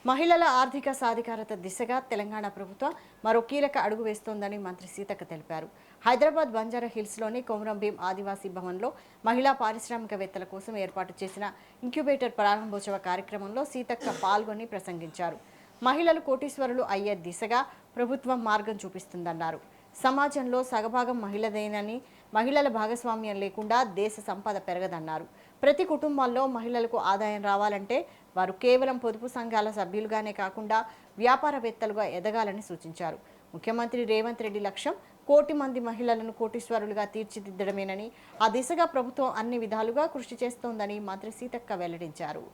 మహిళల ఆర్థిక సాధికారత దిశగా తెలంగాణ ప్రభుత్వం మరో కీలక అడుగు వేస్తోందని మంత్రి సీతక్క తెలిపారు. హైదరాబాద్ బంజారా హిల్స్లోని కొమరంభీం ఆదివాసీ భవన్లో మహిళా పారిశ్రామికవేత్తల కోసం ఏర్పాటు చేసిన ఇంక్యుబేటర్ ప్రారంభోత్సవ కార్యక్రమంలో సీతక్క పాల్గొని ప్రసంగించారు. మహిళలు కోటీశ్వరులు అయ్యే దిశగా ప్రభుత్వం మార్గం చూపిస్తుందన్నారు. సమాజంలో సగభాగం మహిళదేనని, మహిళల భాగస్వామ్యం లేకుండా దేశ సంపద పెరగదన్నారు. ప్రతి కుటుంబాల్లో మహిళలకు ఆదాయం రావాలంటే వారు కేవలం పొదుపు సంఘాల సభ్యులుగానే కాకుండా వ్యాపారవేత్తలుగా ఎదగాలని సూచించారు. ముఖ్యమంత్రి రేవంత్ రెడ్డి లక్ష్యం కోటి మంది మహిళలను కోటీశ్వరులుగా తీర్చిదిద్దడమేనని, ఆ దిశగా ప్రభుత్వం అన్ని విధాలుగా కృషి చేస్తోందని మంత్రి సీతక్క వెల్లడించారు.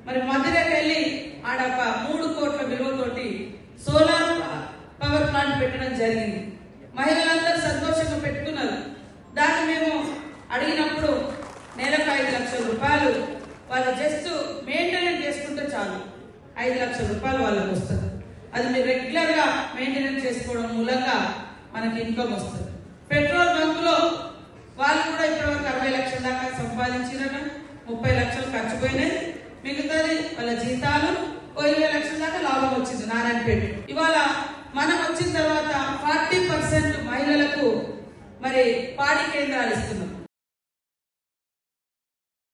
మరి మధ్యలోకి వెళ్ళి ఆడ 3 కోట్ల విలువతోటి సోలార్ పవర్ ప్లాంట్ పెట్టడం జరిగింది. మహిళలందరూ సంతోషంగా పెట్టుకున్నారు. దాన్ని మేము అడిగినప్పుడు నెలకు 5 లక్షల రూపాయలు వాళ్ళు జస్ట్ మెయింటెనెన్స్ చేసుకుంటే చాలు, 5 లక్షల రూపాయలు వాళ్ళకి వస్తుంది. అది మీరు రెగ్యులర్ గా మెయింటెనెన్స్ చేసుకోవడం మూలంగా మనకి ఇన్కమ్ వస్తుంది. పెట్రోల్ బంకులో వాళ్ళు కూడా ఇప్పటివరకు 60 లక్షల దాకా సంపాదించినట్టు, 30 లక్షలు ఖర్చు పోయినాయి. మిగతాది వాళ్ళ జీతాలు 20 లక్షల దాకా లాభం వచ్చింది నారాయణపేట. ఇవాళ మనం వచ్చిన తర్వాత 40% మహిళలకు మరి పాడి కేంద్రాలు ఇస్తున్నాం.